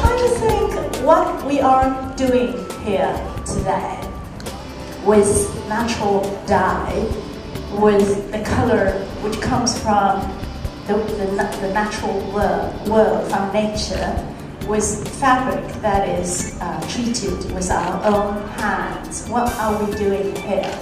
trying to think what we are doing here today with natural dye, with the color which comes from the natural world from nature, with fabric that is treated with our own hands. What are we doing here?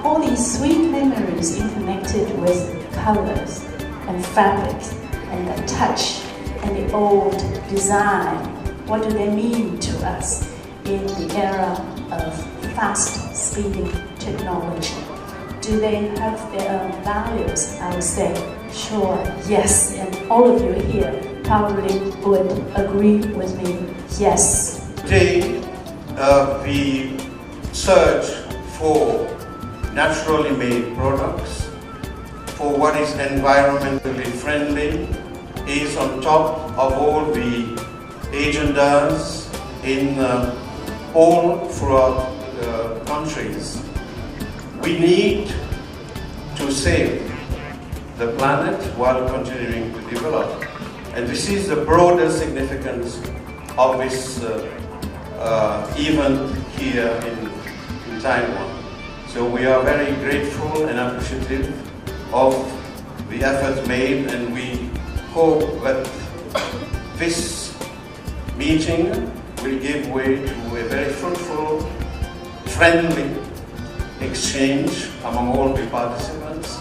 All these sweet memories interconnected with colors and fabrics and the touch and the old design. What do they mean to us in the era of fast speeding technology? Do they have their own values? I would say, sure, yes, and all of you here probably would agree with me, yes. Today, we search for naturally made products, for what is environmentally friendly, is on top of all the agendas in all throughout countries. We need to save the planet while continuing to develop. And this is the broader significance of this event here in Taiwan. So we are very grateful and appreciative of the efforts made, and we hope that this meeting will give way to a very fruitful, friendly exchange among all the participants.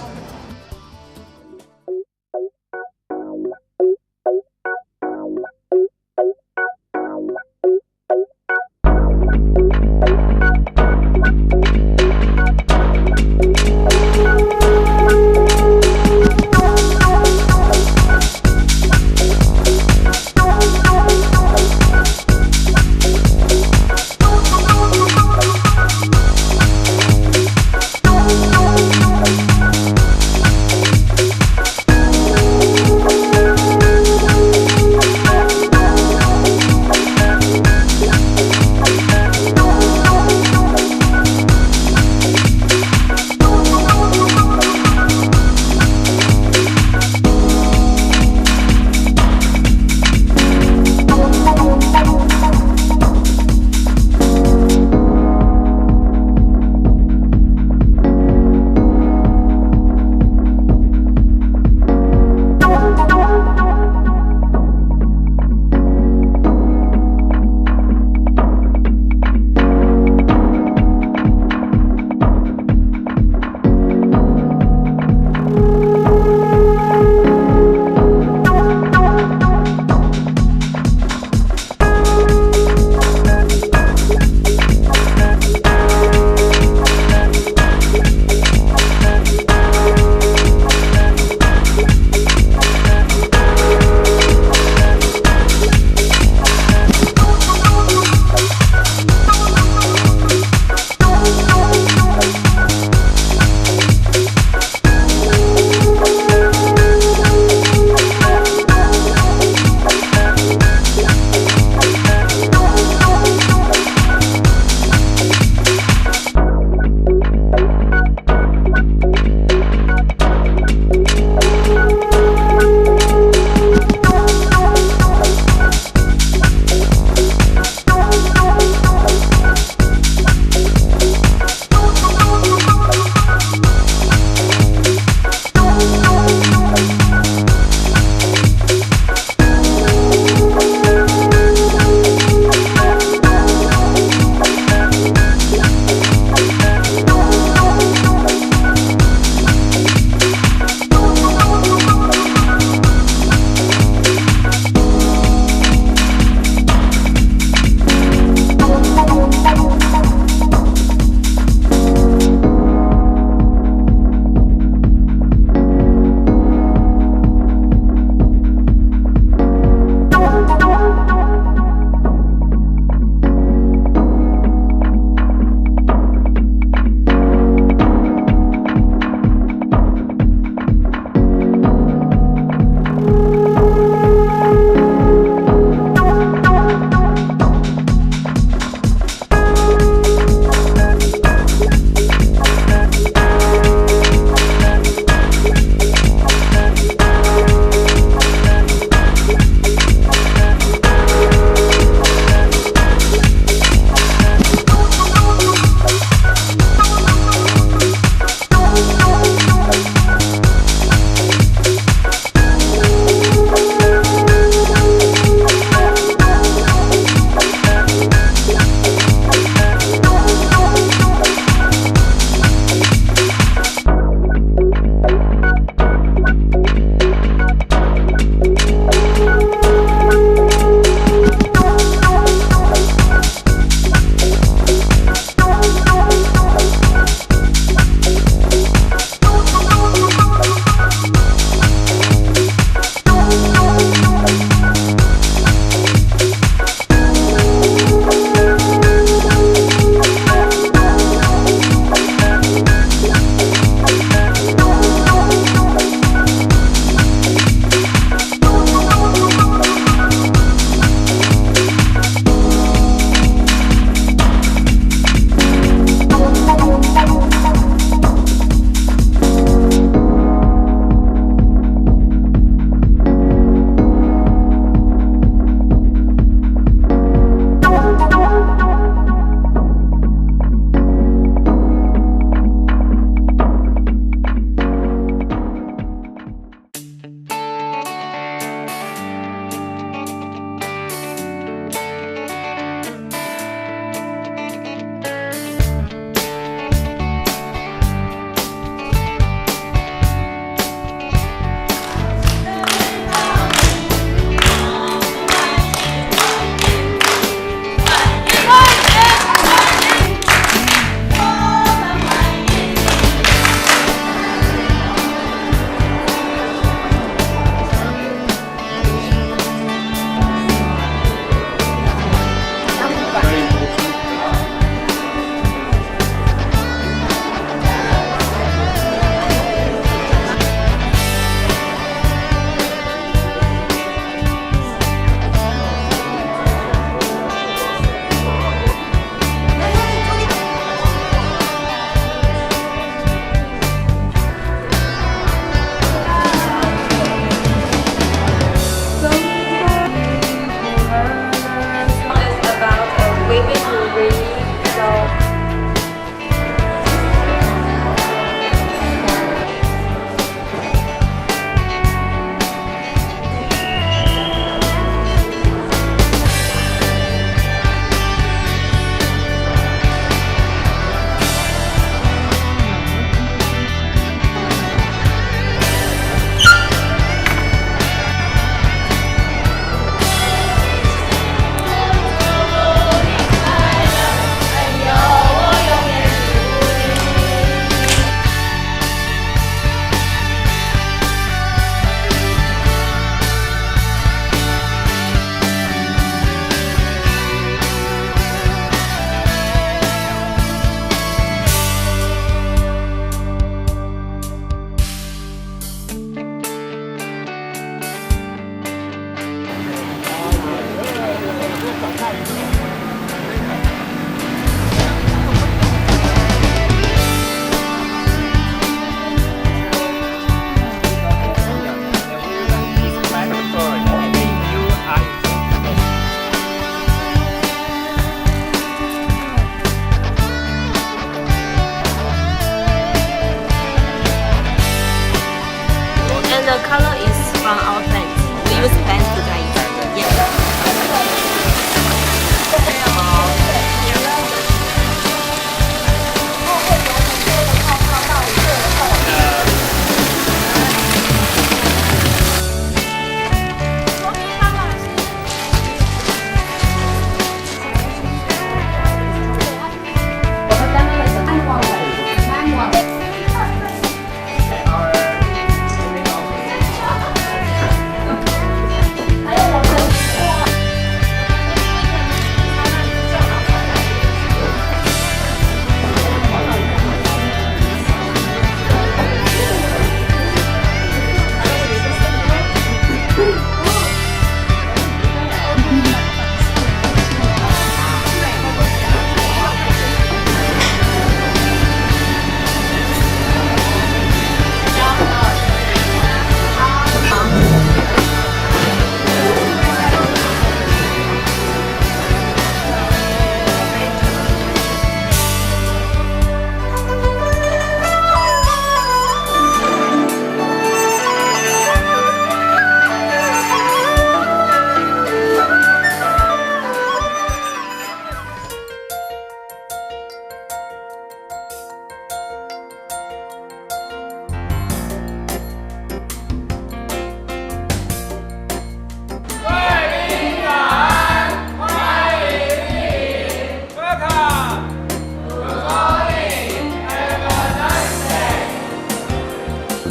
And the color is from our plants. We use plants to dye it. Yes.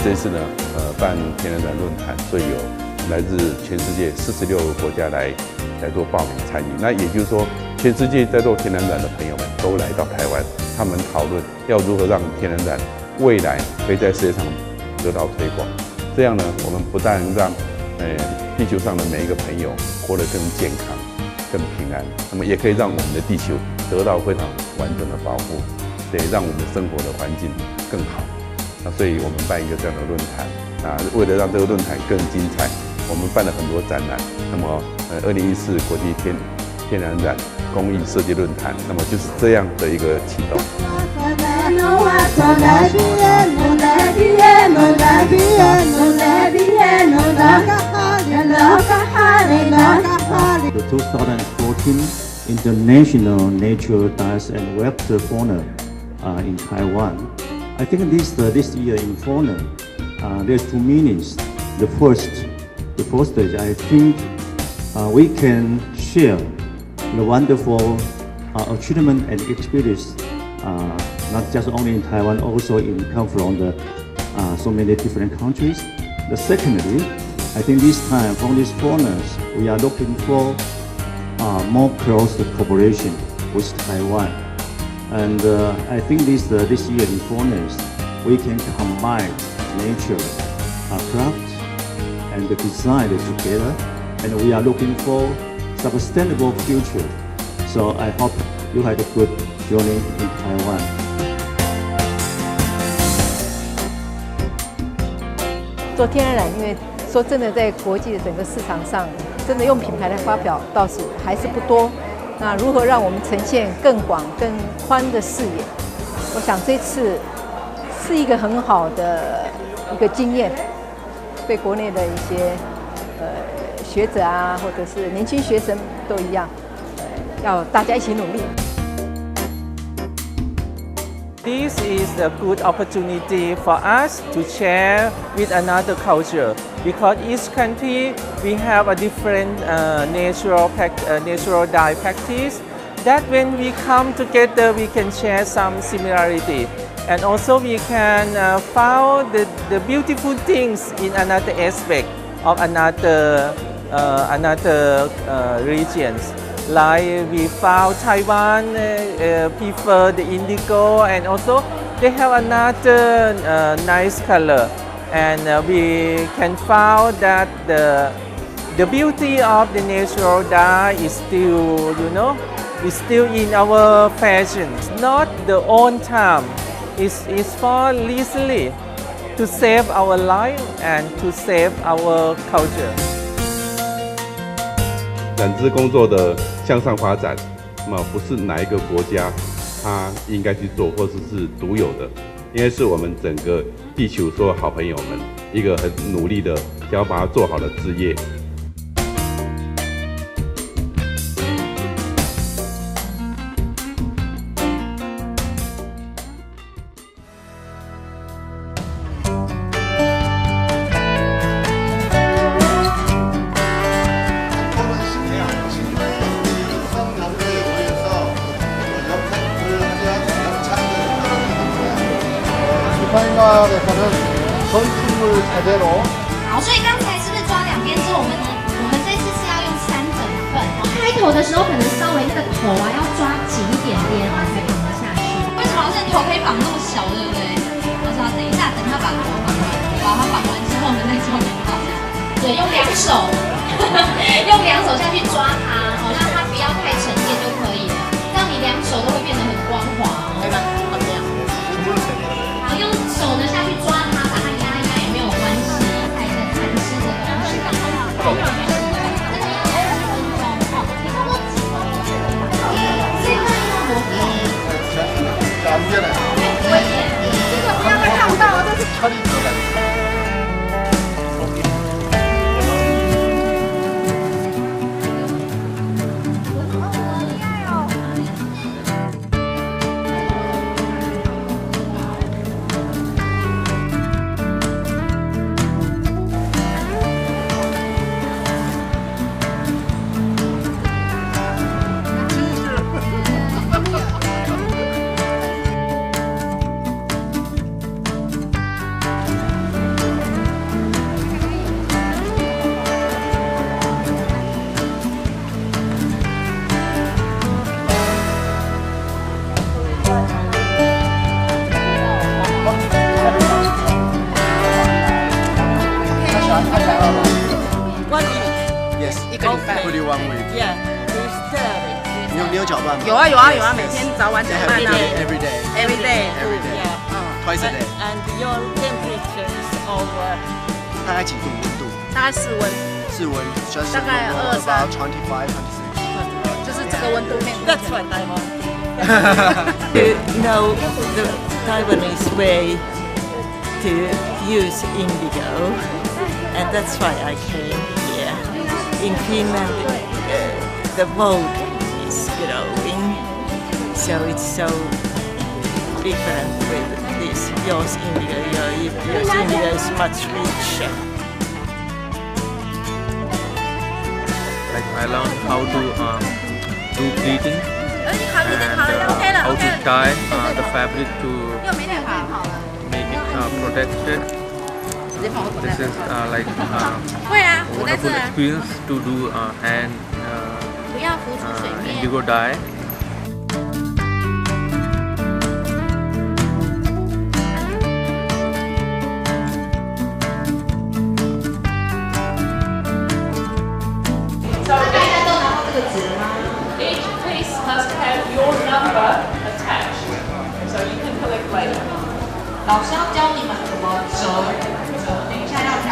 这次呢，办天然染论坛，所以有来自全世界46个国家来做报名参与。那也就是说，全世界在做天然染的朋友们都来到台湾，他们讨论要如何让天然染未来可以在世界上得到推广。这样呢，我们不但让地球上的每一个朋友活得更健康、更平安，那么也可以让我们的地球得到非常完整的保护，对，让我们生活的环境更好。那所以我们办一个这样的论坛，为了让这个论坛更精彩，我们办了很多展览。那么，2014国际天然染工艺设计论坛，那么就是这样的一个启动。The 2014 International Natural Dyes and Weft Fauna in Taiwan. I think this year in fauna, there's two meanings. The first is I think we can share the wonderful achievement and experience, not just only in Taiwan, also come from so many different countries. The secondly, I think this time from these foreigners, we are looking for more close cooperation with Taiwan. And I think this year in foreigners, we can combine nature, craft, and the design together, and we are looking for sustainable future. So I hope you had a good journey in Taiwan. 做天然染，因为说真的，在国际的整个市场上，真的用品牌来发表倒是还是不多。那如何让我们呈现更广、更宽的视野？我想这次是一个很好的一个经验，对国内的一些学者啊，或者是年轻学生都一样，要大家一起努力。This is a good opportunity for us to share with another culture because each country we have a different natural dye practice. That when we come together, we can share some similarity, and also we can find the beautiful things in another aspect of another regions. Like we found Taiwan prefer the indigo, and also they have another nice color, and we can find that The beauty of the natural dye is still, is still in our fashion. It's not the old time. It's for recently to save our life and to save our culture. 染织工作的向上发展，那么不是哪一个国家它应该去做，或者是独有的，应该是我们整个地球所有好朋友们一个很努力的想要把它做好的事业。好，所以刚才是不是抓两边之后，我们这次是要用3等份。开头的时候可能稍微那个头啊要抓紧一点点啊，才绑得下去。为什么老师头可以绑那么小，对不对？我说等一下，等他把头绑完之后，我们再教你绑。对，用2手，用2手下去抓它，好，让它不要太沉淀就可以了。这样你2手都会变得很光滑哦。对吧？好，这样。好，用手呢下去抓它，把它压一压也没有关系，才能蚕丝的东西。这个不要再看不到了，这是。你有搅拌吗？有啊，每天早晚搅拌啊。Every day. Twice a day. And your temperature is over 大概几度温度？大概室温。室温 just 大概23 25, 26. 就是这个温度面。That's what I want. You know the Taiwanese way to use indigo, and that's why I came here. In Finland, the vote is growing, so it's so different with this. Yours indigo, yours indigo is much richer. Like I learned how to do pleating and how to dye the fabric to make it protected. This is like wonderful experience to do hand indigo dye. Each piece must have your number attached, so you can collect later. 老师要教你们怎么折，等一下要染。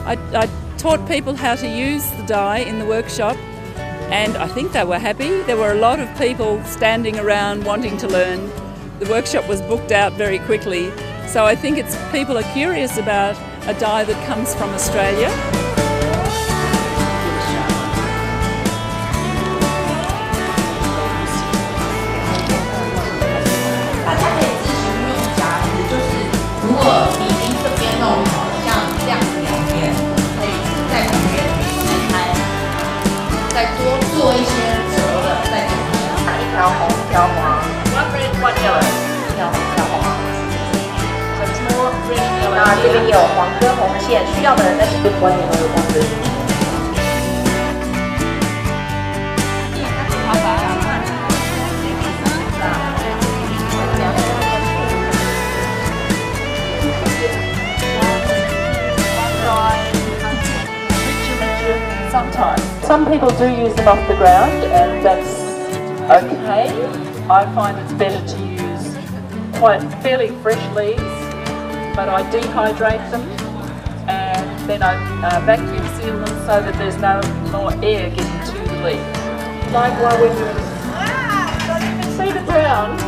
I taught people how to use the dye in the workshop, and I think they were happy. There were a lot of people standing around wanting to learn. The workshop was booked out very quickly, so I think it's people are curious about a dye that comes from Australia. 大家可以自行用夹子，就是如果你已经这边弄好了，像这样子两边，可以在旁边拆开，再多做一些折的，在旁边一条红一条黄 ，one red one yellow， 一条红一条黄。那这边有黄跟红线，需要的人在这边管理和有关的。sometimes. Some people do use them off the ground, and that's okay. I find it's better to use quite fairly fresh leaves, but I dehydrate them and then I vacuum seal them so that there's no more air getting to the leaf. Like while we're doing this. Don't even see the ground.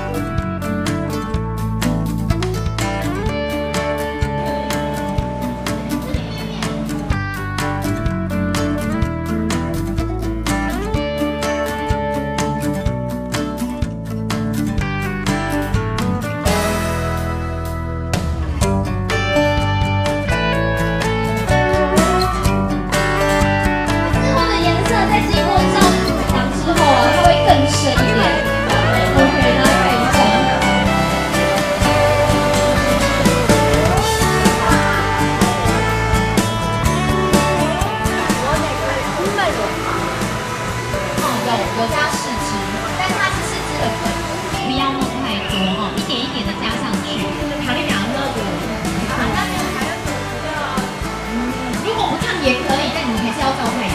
有加试吃，但是它是试吃的粉，不要弄太多哈，一点一点的加上去。好，你两个如果不烫也可以，但你还是要照太阳。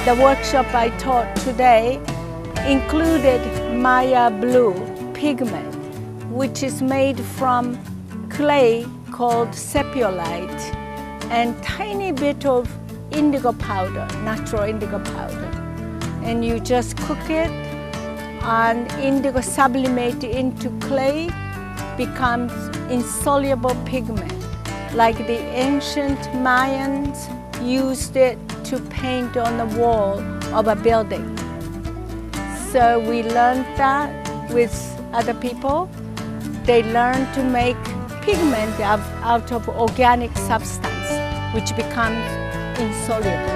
The workshop I taught today included Maya blue pigment, which is made from clay called sepiolite and tiny bit of indigo powder, natural indigo powder. And you just cook it and indigo sublimate into clay, becomes insoluble pigment. Like the ancient Mayans used it to paint on the wall of a building. So we learned that with other people. They learned to make pigment out of organic substance, which becomes insoluble.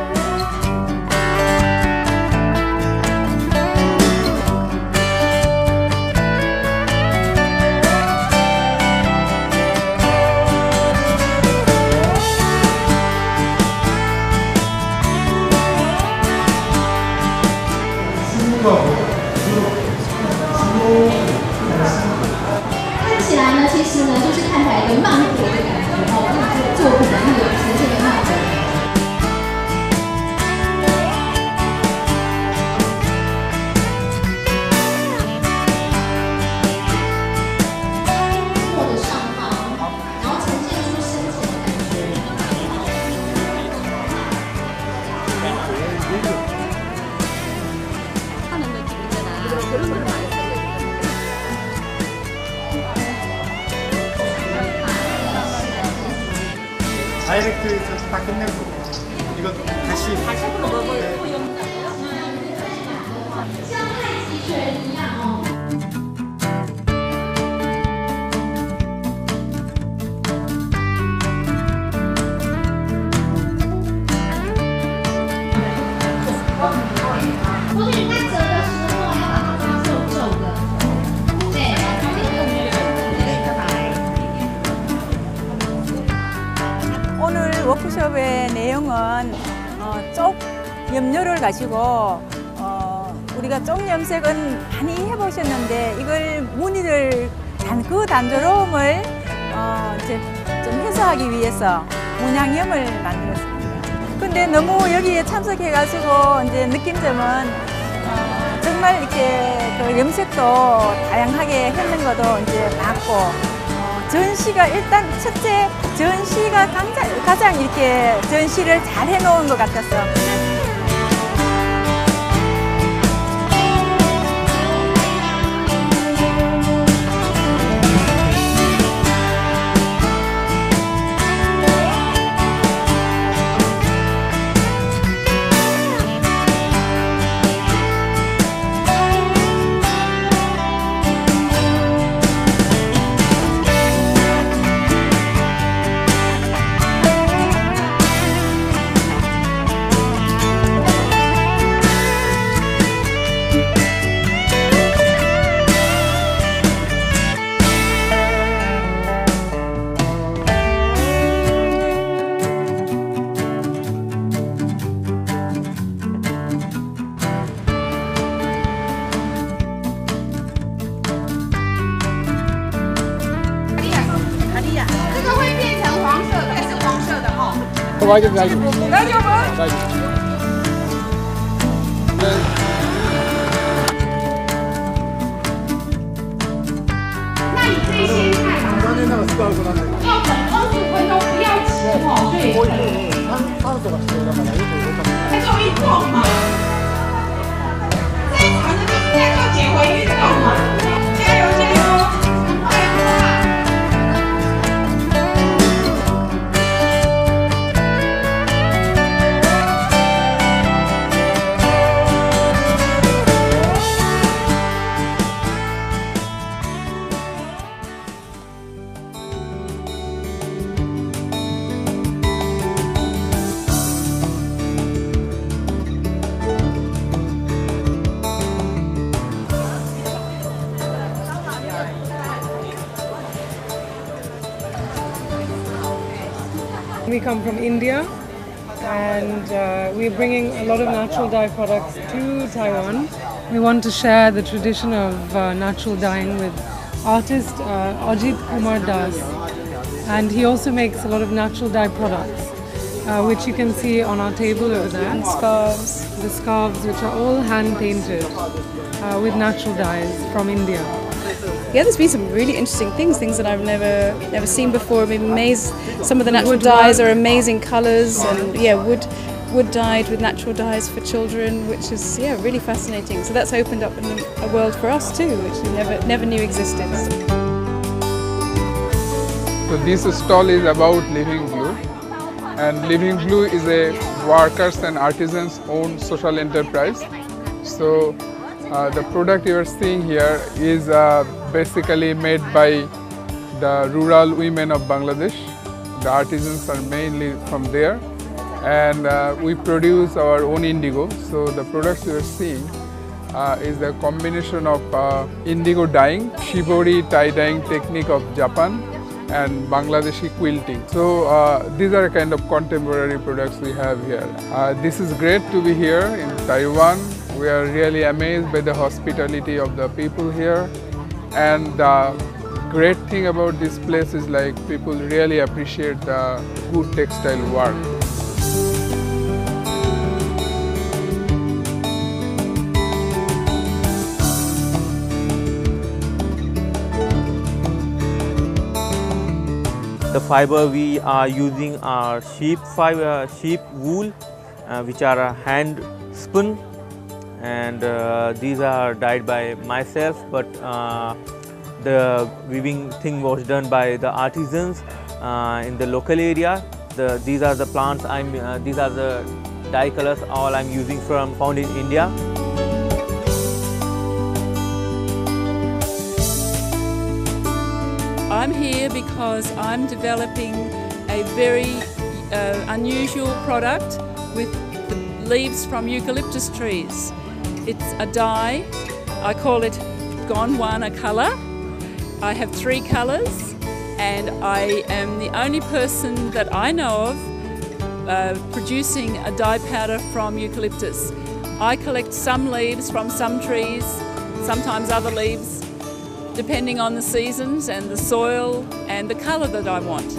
다이렉트에서 다 끝내고 이거 다시 워크숍의 내용은 쪽 염료를 가지고 우리가 쪽 염색은 많이 해보셨는데 이걸 무늬를 그 단조로움을 이제 좀 해소하기 위해서 문양염을 만들었습니다. 근데 너무 여기에 참석해가지고 이제 느낀 점은 정말 이렇게 그 염색도 다양하게 했는 것도 이제 맞고. 전시가 일단 첫째 전시가 가장 이렇게 전시를 잘 해놓은 것 같았어. 大丈夫大丈夫大丈夫大丈夫。那你可以先看啊。要等25分钟，不要急哦。对。还做运动嘛？最长的就是在做减肥运动嘛。加油加油！很快很快。We come from India and we're bringing a lot of natural dye products to Taiwan. We want to share the tradition of natural dyeing with artist Ajit Kumar Das, and he also makes a lot of natural dye products which you can see on our table over there. And scarves. The scarves, which are all hand painted with natural dyes from India. Yeah, there's been some really interesting things that I've never seen before. I've been amazed. Some of the natural dyes are amazing colours, and yeah, wood dyed with natural dyes for children, which is really fascinating. So that's opened up a world for us too, which we never knew existed. So this stall is about Living Glue, and Living Glue is a workers and artisans own social enterprise. So the product you are seeing here is basically made by the rural women of Bangladesh. The artisans are mainly from there, and we produce our own indigo. So the products you are seeing is a combination of indigo dyeing, shibori tie-dyeing technique of Japan, and Bangladeshi quilting. So these are kind of contemporary products we have here. This is great to be here in Taiwan. We are really amazed by the hospitality of the people here, and the great thing about this place is like people really appreciate the good textile work. The fiber we are using are sheep wool, which are hand spun, and these are dyed by myself, but the weaving thing was done by the artisans in the local area. These are the plants these are the dye colors all I'm using found in India. I'm here because I'm developing a very unusual product with the leaves from eucalyptus trees. It's a dye. I call it Gone One a colour. I have 3 colours, and I am the only person that I know of producing a dye powder from eucalyptus. I collect some leaves from some trees, sometimes other leaves, depending on the seasons and the soil and the colour that I want.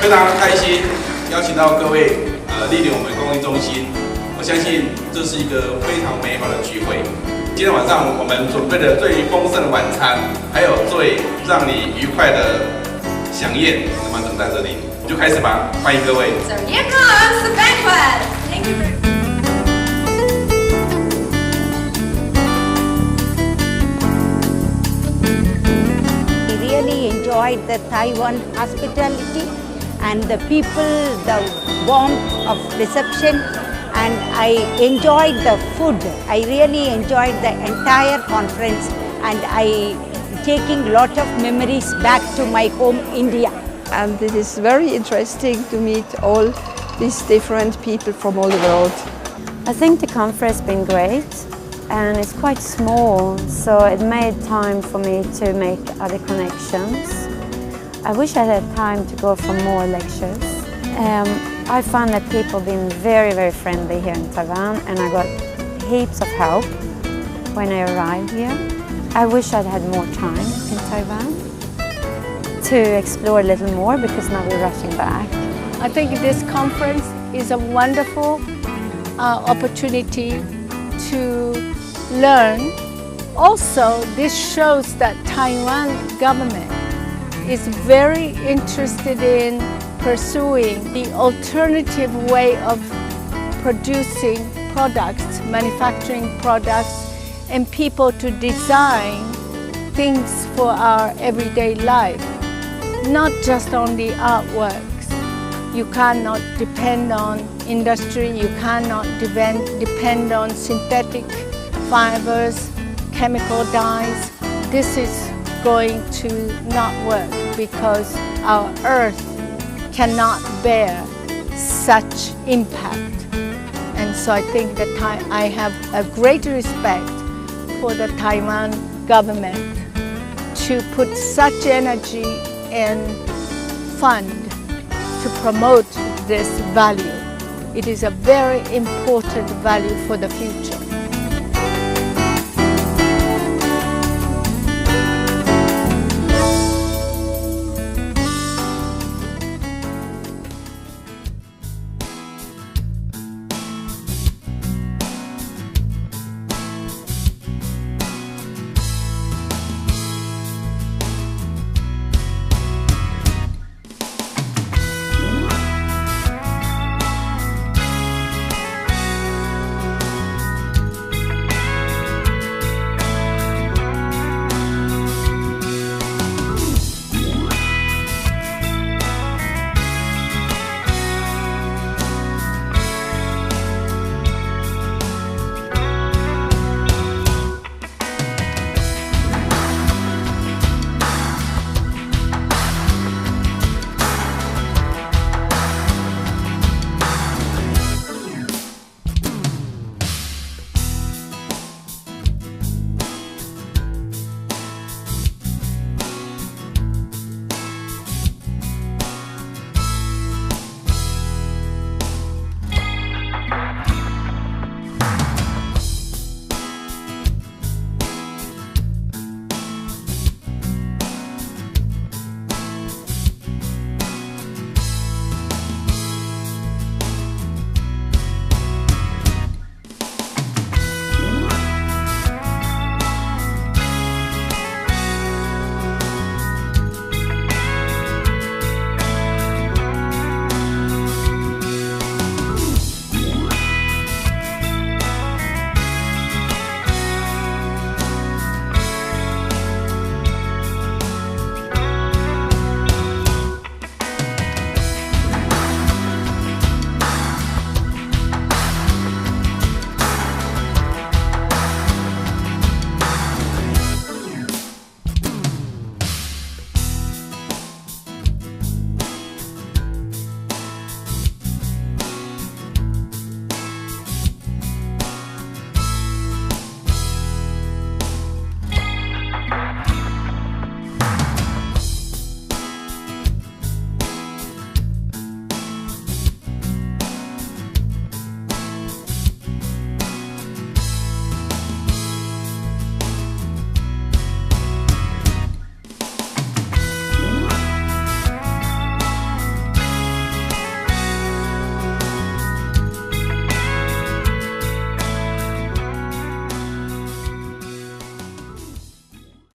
非常开心邀请到各位莅临我们公益中心，我相信这是一个非常美好的聚会。今天晚上我们准备了最丰盛的晚餐，还有最让你愉快的飨宴，那么等在这里，我们就开始吧，欢迎各位。So here comes the banquet. Thank you. We really enjoyed the Taiwan hospitality and the people, the warmth of reception, and I enjoyed the food. I really enjoyed the entire conference, and I taking a lot of memories back to my home India. And it is very interesting to meet all these different people from all the world. I think the conference has been great, and it's quite small, so it made time for me to make other connections. I wish I had time to go for more lectures. I found that people have been very, very friendly here in Taiwan, and I got heaps of help when I arrived here. I wish I'd had more time in Taiwan to explore a little more, because now we're rushing back. I think this conference is a wonderful opportunity to learn. Also, this shows that Taiwan government is very interested in pursuing the alternative way of producing products, manufacturing products, and people to design things for our everyday life, not just on the artworks. You cannot depend on industry, you cannot depend on synthetic fibers, chemical dyes. This is going to not work because our earth cannot bear such impact. And so I think that I have a great respect for the Taiwan government to put such energy and fund to promote this value. It is a very important value for the future.